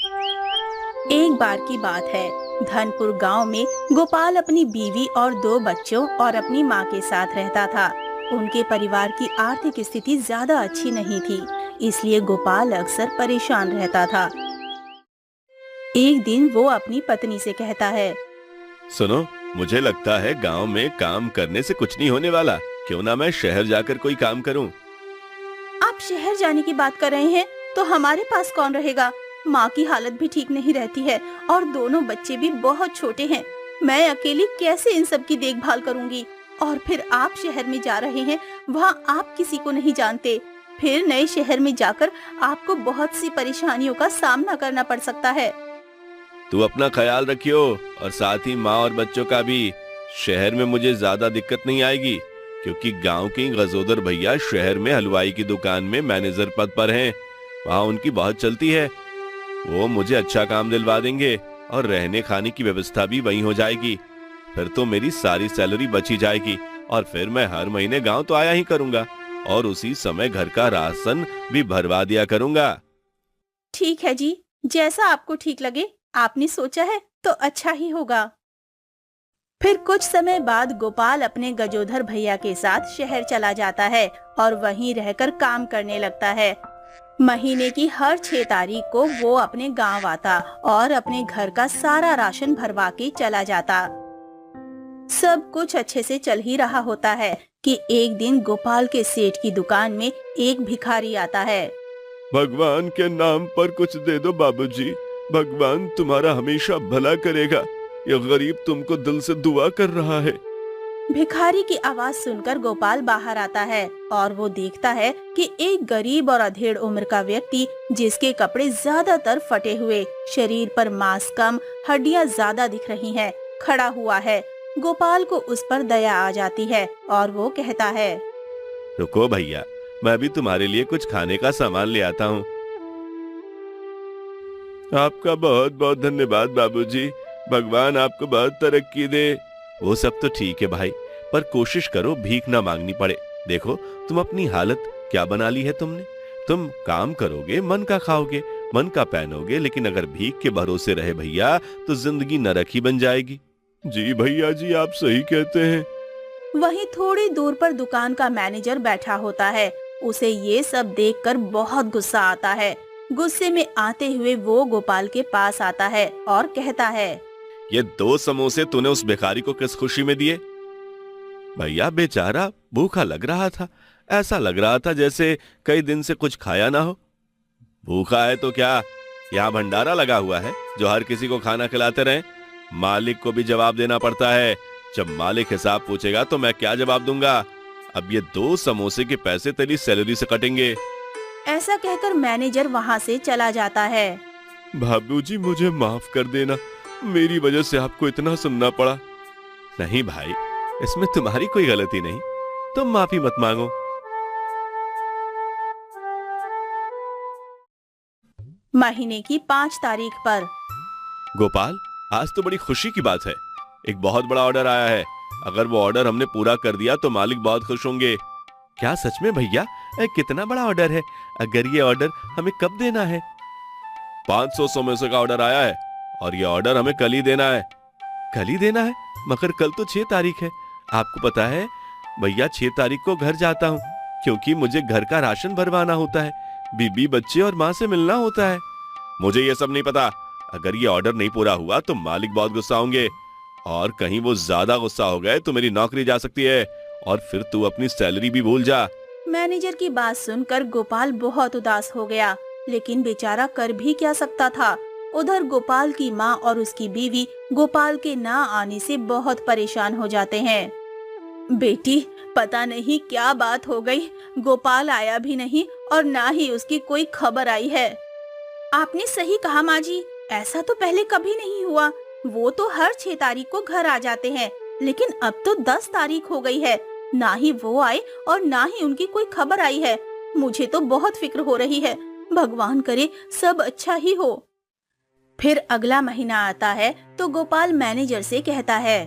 एक बार की बात है, धनपुर गांव में गोपाल अपनी बीवी और 2 बच्चों और अपनी माँ के साथ रहता था। उनके परिवार की आर्थिक स्थिति ज्यादा अच्छी नहीं थी, इसलिए गोपाल अक्सर परेशान रहता था। एक दिन वो अपनी पत्नी से कहता है, सुनो, मुझे लगता है गांव में काम करने से कुछ नहीं होने वाला। क्यों ना मैं शहर जाकर कोई काम करूं? आप शहर जाने की बात कर रहे हैं तो हमारे पास कौन रहेगा? माँ की हालत भी ठीक नहीं रहती है और दोनों बच्चे भी बहुत छोटे हैं। मैं अकेली कैसे इन सब की देखभाल करूंगी? और फिर आप शहर में जा रहे हैं, वहाँ आप किसी को नहीं जानते। फिर नए शहर में जाकर आपको बहुत सी परेशानियों का सामना करना पड़ सकता है। तू अपना ख्याल रखियो और साथ ही माँ और बच्चों का भी। शहर में मुझे ज्यादा दिक्कत नहीं आएगी, क्योंकि गांव के गजोदर भैया शहर में हलवाई की दुकान में मैनेजर पद पर हैं। वहाँ उनकी बहुत चलती है। वो मुझे अच्छा काम दिलवा देंगे और रहने खाने की व्यवस्था भी वहीं हो जाएगी। फिर तो मेरी सारी सैलरी बची जाएगी और फिर मैं हर महीने गांव तो आया ही करूंगा और उसी समय घर का राशन भी भरवा दिया करूंगा। ठीक है जी, जैसा आपको ठीक लगे। आपने सोचा है तो अच्छा ही होगा। फिर कुछ समय बाद गोपाल अपने गजोधर भैया के साथ शहर चला जाता है और वहीं रहकर काम करने लगता है। महीने की हर 6 तारीख को वो अपने गांव आता और अपने घर का सारा राशन भरवा के चला जाता। सब कुछ अच्छे से चल ही रहा होता है कि एक दिन गोपाल के सेठ की दुकान में एक भिखारी आता है। भगवान के नाम पर कुछ दे दो बाबूजी। भगवान तुम्हारा हमेशा भला करेगा। यह गरीब तुमको दिल से दुआ कर रहा है। भिखारी की आवाज सुनकर गोपाल बाहर आता है और वो देखता है कि एक गरीब और अधेड़ उम्र का व्यक्ति, जिसके कपड़े ज्यादातर फटे हुए, शरीर पर मांस कम, हड्डियां ज्यादा दिख रही हैं, खड़ा हुआ है। गोपाल को उस पर दया आ जाती है और वो कहता है, रुको भैया, मैं भी तुम्हारे लिए कुछ खाने का सामान ले आता हूँ। आपका बहुत बहुत धन्यवाद बाबूजी। भगवान आपको बहुत तरक्की दे। वो सब तो ठीक है भाई, पर कोशिश करो भीख ना मांगनी पड़े। देखो तुम अपनी हालत क्या बना ली है तुमने। तुम काम करोगे, मन का खाओगे, मन का पहनोगे, लेकिन अगर भीख के भरोसे रहे भैया तो जिंदगी नरक ही बन जाएगी। जी भैया जी, आप सही कहते हैं। वहीं थोड़ी दूर पर दुकान का मैनेजर बैठा होता है। उसे ये सब देखकर बहुत गुस्सा आता है। गुस्से में आते हुए वो गोपाल के पास आता है और कहता है, ये 2 समोसे तूने उस भिखारी को किस खुशी में दिए? भैया बेचारा भूखा लग रहा था। ऐसा लग रहा था जैसे कई दिन से कुछ खाया ना हो। भूखा है तो क्या, यहाँ भंडारा लगा हुआ है जो हर किसी को खाना खिलाते रहे। मालिक को भी जवाब देना पड़ता है। जब मालिक हिसाब पूछेगा तो मैं क्या जवाब दूंगा? अब ये 2 समोसे के पैसे तेरी सैलरी से कटेंगे। ऐसा कहकर मैनेजर वहाँ से चला जाता है। बाबूजी मुझे माफ कर देना, मेरी वजह से आपको इतना सुनना पड़ा। नहीं भाई, इसमें तुम्हारी कोई गलती नहीं, तुम माफी मत मांगो। महीने की 5 तारीख पर। गोपाल, आज तो बड़ी खुशी की बात है। एक बहुत बड़ा ऑर्डर आया है। अगर वो ऑर्डर हमने पूरा कर दिया तो मालिक बहुत खुश होंगे। क्या सच में भैया? कितना बड़ा ऑर्डर है? अगर ये ऑर्डर हमें कब देना है? 500 समोसे का ऑर्डर आया है और ये ऑर्डर हमें कल ही देना है। कल ही देना है? मगर कल तो 6 तारीख है। आपको पता है भैया, 6 तारीख को घर जाता हूँ, क्योंकि मुझे घर का राशन भरवाना होता है, बीबी बच्चे और माँ से मिलना होता है। मुझे ये सब नहीं पता। अगर ये ऑर्डर नहीं पूरा हुआ तो मालिक बहुत गुस्सा होंगे, और कहीं वो ज्यादा गुस्सा हो गए तो मेरी नौकरी जा सकती है और फिर तू अपनी सैलरी भी भूल जा। मैनेजर की बात सुनकर गोपाल बहुत उदास हो गया, लेकिन बेचारा कर भी क्या सकता था। उधर गोपाल की माँ और उसकी बीवी गोपाल के ना आने से बहुत परेशान हो जाते हैं। बेटी, पता नहीं क्या बात हो गई, गोपाल आया भी नहीं और ना ही उसकी कोई खबर आई है। आपने सही कहा माँ जी, ऐसा तो पहले कभी नहीं हुआ। वो तो हर 6 तारीख को घर आ जाते हैं, लेकिन अब तो 10 तारीख हो गई है, ना ही वो आए और ना ही उनकी कोई खबर आई है। मुझे तो बहुत फिक्र हो रही है। भगवान करे सब अच्छा ही हो। फिर अगला महीना आता है तो गोपाल मैनेजर से कहता है,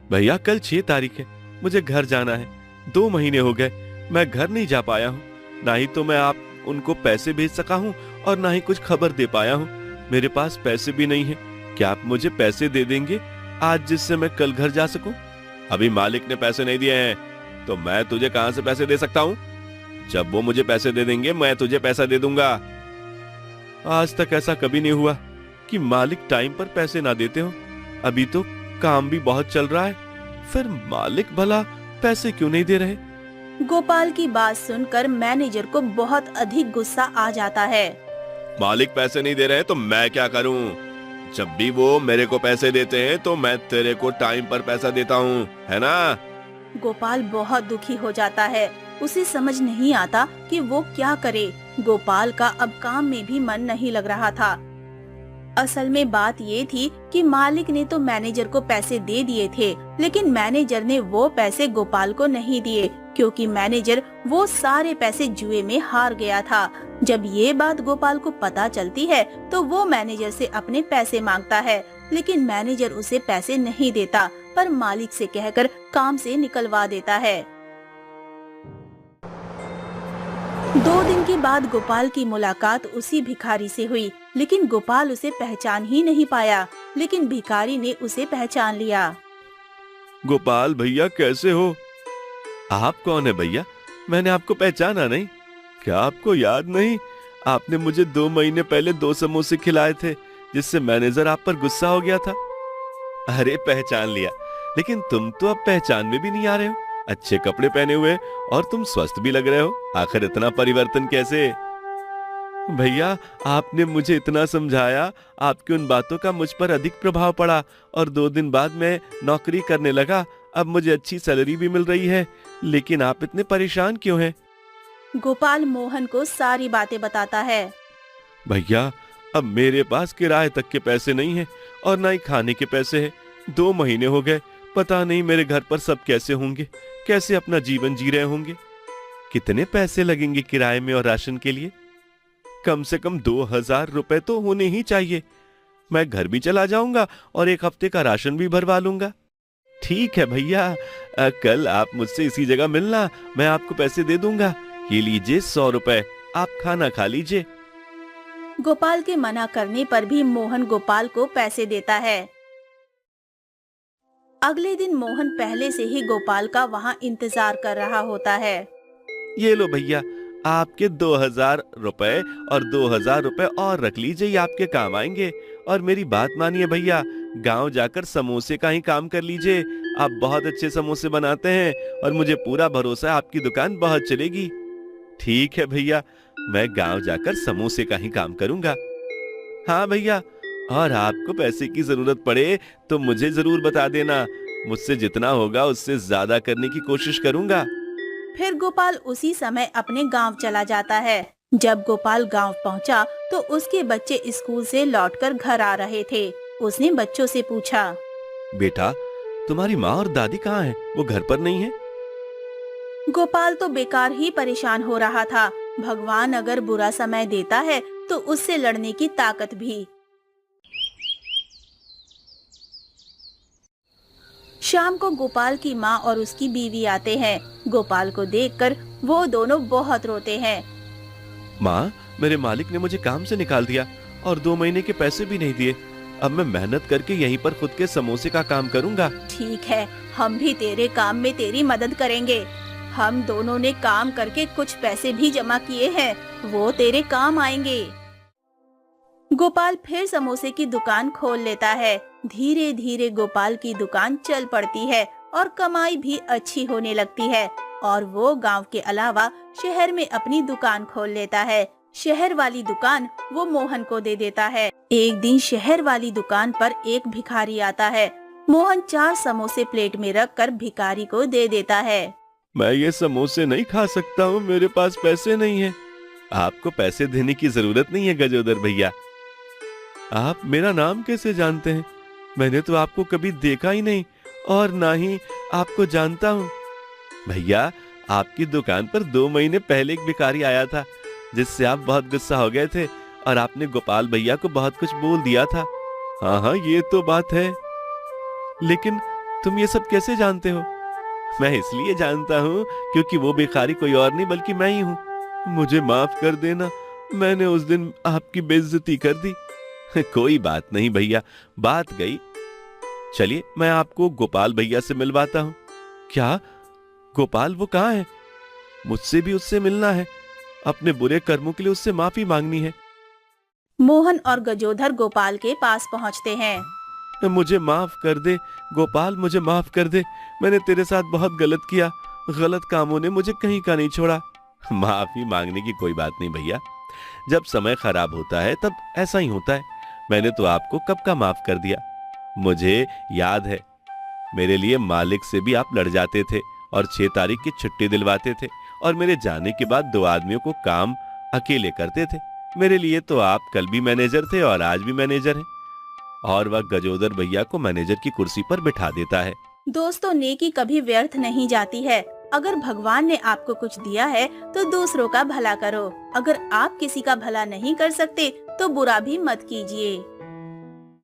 भैया कल 6 तारीख है, मुझे घर जाना है। 2 महीने हो गए मैं घर नहीं जा पाया हूँ। ना ही तो मैं आप उनको पैसे भेज सका हूँ और ना ही कुछ खबर दे पाया हूँ। मेरे पास पैसे भी नहीं है। क्या आप मुझे पैसे दे देंगे आज, जिससे मैं कल घर जा सकूं? अभी मालिक ने पैसे नहीं दिए हैं तो मैं तुझे कहां से पैसे दे सकता हूं? जब वो मुझे पैसे दे देंगे मैं तुझे पैसा दे दूंगा। आज तक ऐसा कभी नहीं हुआ कि मालिक टाइम पर पैसे ना देते हो। अभी तो काम भी बहुत चल रहा है, फिर मालिक भला पैसे क्यों नहीं दे रहे? गोपाल की बात सुनकर मैनेजर को बहुत अधिक गुस्सा आ जाता है। मालिक पैसे नहीं दे रहे तो मैं क्या करूं? जब भी वो मेरे को पैसे देते हैं तो मैं तेरे को टाइम पर पैसा देता हूँ, है ना? गोपाल बहुत दुखी हो जाता है। उसे समझ नहीं आता कि वो क्या करे। गोपाल का अब काम में भी मन नहीं लग रहा था। असल में बात ये थी कि मालिक ने तो मैनेजर को पैसे दे दिए थे, लेकिन मैनेजर ने वो पैसे गोपाल को नहीं दिए, क्योंकि मैनेजर वो सारे पैसे जुए में हार गया था। जब ये बात गोपाल को पता चलती है तो वो मैनेजर से अपने पैसे मांगता है, लेकिन मैनेजर उसे पैसे नहीं देता, पर मालिक से कहकर काम से निकलवा देता है। 2 दिन के बाद गोपाल की मुलाकात उसी भिखारी से हुई, लेकिन गोपाल उसे पहचान ही नहीं पाया, लेकिन भिखारी ने उसे पहचान लिया। गोपाल भैया कैसे हो? आप कौन है भैया? मैंने आपको पहचाना नहीं। क्या आपको याद नहीं? आपने मुझे 2 महीने पहले 2 समोसे खिलाए थे, जिससे मैनेजर आप पर गुस्सा हो गया था। अरे पहचान लिया, लेकिन तुम तो अब पहचान में भी नहीं आ रहे हो। अच्छे कपड़े पहने हुए और तुम स्वस्थ भी लग रहे हो। आखिर इतना परिवर्तन कैसे? भैया आपने मुझे इतना समझाया, आपकी उन बातों का मुझ पर अधिक प्रभाव पड़ा और 2 दिन बाद मैं नौकरी करने लगा। अब मुझे अच्छी सैलरी भी मिल रही है, लेकिन आप इतने परेशान क्यों हैं? गोपाल मोहन को सारी बातें बताता है। भैया अब मेरे पास किराए तक के पैसे नहीं हैं और ना ही खाने के पैसे हैं। 2 महीने हो गए, पता नहीं मेरे घर पर सब कैसे होंगे, कैसे अपना जीवन जी रहे होंगे। कितने पैसे लगेंगे किराए में और राशन के लिए? कम से कम 2000 रुपए तो होने ही चाहिए। मैं घर भी चला जाऊंगा और 1 हफ्ते का राशन भी भरवा लूंगा। ठीक है भैया, कल आप मुझसे इसी जगह मिलना, मैं आपको पैसे दे दूंगा। ये लीजिए 100 रुपए, आप खाना खा लीजिए। गोपाल के मना करने पर भी मोहन गोपाल को पैसे देता है। अगले दिन मोहन पहले से ही गोपाल का वहाँ इंतजार कर रहा होता है। ये लो भैया, आपके 2000 रुपए और 2000 रुपए और रख लीजिए, ये आपके काम आएंगे। और मेरी बात मानिए भैया, गांव जाकर समोसे का ही काम कर लीजिए। आप बहुत अच्छे समोसे बनाते हैं और मुझे पूरा भरोसा है आपकी दुकान बहुत चलेगी। ठीक है भैया, मैं गांव जाकर समोसे का ही काम करूंगा। हाँ भैया, और आपको पैसे की जरूरत पड़े तो मुझे जरूर बता देना। मुझसे जितना होगा उससे ज्यादा करने की कोशिश करूंगा। फिर गोपाल उसी समय अपने गांव चला जाता है। जब गोपाल गांव पहुंचा तो उसके बच्चे स्कूल से लौटकर घर आ रहे थे। उसने बच्चों से पूछा, बेटा तुम्हारी माँ और दादी कहाँ हैं? वो घर पर नहीं है? गोपाल तो बेकार ही परेशान हो रहा था। भगवान अगर बुरा समय देता है तो उससे लड़ने की ताकत भी। शाम को गोपाल की माँ और उसकी बीवी आते हैं। गोपाल को देखकर वो दोनों बहुत रोते हैं। माँ, मेरे मालिक ने मुझे काम से निकाल दिया और 2 महीने के पैसे भी नहीं दिए। अब मैं मेहनत करके यहीं पर खुद के समोसे का काम करूंगा। ठीक है, हम भी तेरे काम में तेरी मदद करेंगे। हम दोनों ने काम करके कुछ पैसे भी जमा किए हैं, वो तेरे काम आएंगे। गोपाल फिर समोसे की दुकान खोल लेता है। धीरे धीरे गोपाल की दुकान चल पड़ती है और कमाई भी अच्छी होने लगती है और वो गांव के अलावा शहर में अपनी दुकान खोल लेता है। शहर वाली दुकान वो मोहन को दे देता है। एक दिन शहर वाली दुकान पर एक भिखारी आता है। मोहन 4 समोसे प्लेट में रखकर भिखारी को दे देता है। मैं ये समोसे नहीं खा सकता हूँ, मेरे पास पैसे नहीं है। आपको पैसे देने की जरूरत नहीं है गजोदर भैया। आप मेरा नाम कैसे जानते हैं? मैंने तो आपको कभी देखा ही नहीं और ना ही आपको जानता हूँ। भैया, आपकी दुकान पर 2 महीने पहले एक भिखारी आया था, जिससे आप बहुत गुस्सा हो गए थे और आपने गोपाल भैया को बहुत कुछ बोल दिया था। हाँ हाँ, ये तो बात है। लेकिन तुम ये सब कैसे जानते हो? मैं इसलिए जानता हूँ क्योंकि वो भिखारी कोई और नहीं बल्कि मैं ही हूँ। मुझे माफ कर देना, मैंने उस दिन आपकी बेइज्जती कर दी। कोई बात नहीं भैया, बात गई। चलिए मैं आपको गोपाल भैया से मिलवाता हूँ। क्या? गोपाल वो कहाँ है? मुझसे भी उससे मिलना है, अपने बुरे कर्मों के लिए उससे माफी मांगनी है। मोहन और गजोधर गोपाल के पास पहुंचते हैं। मुझे माफ कर दे गोपाल, मुझे माफ कर दे। मैंने तेरे साथ बहुत गलत किया, गलत कामों ने मुझे कहीं का नहीं छोड़ा। माफी मांगने की कोई बात नहीं भैया, जब समय खराब होता है तब ऐसा ही होता है। मैंने तो आपको कब का माफ कर दिया। मुझे याद है, मेरे लिए मालिक से भी आप लड़ जाते थे और 6 तारीख की छुट्टी दिलवाते थे, और मेरे जाने के बाद 2 आदमियों को काम अकेले करते थे। मेरे लिए तो आप कल भी मैनेजर थे और आज भी मैनेजर हैं। और वह गजोदर भैया को मैनेजर की कुर्सी पर बिठा देता है। दोस्तों, नेकी कभी व्यर्थ नहीं जाती है। अगर भगवान ने आपको कुछ दिया है तो दूसरों का भला करो। अगर आप किसी का भला नहीं कर सकते तो बुरा भी मत कीजिए।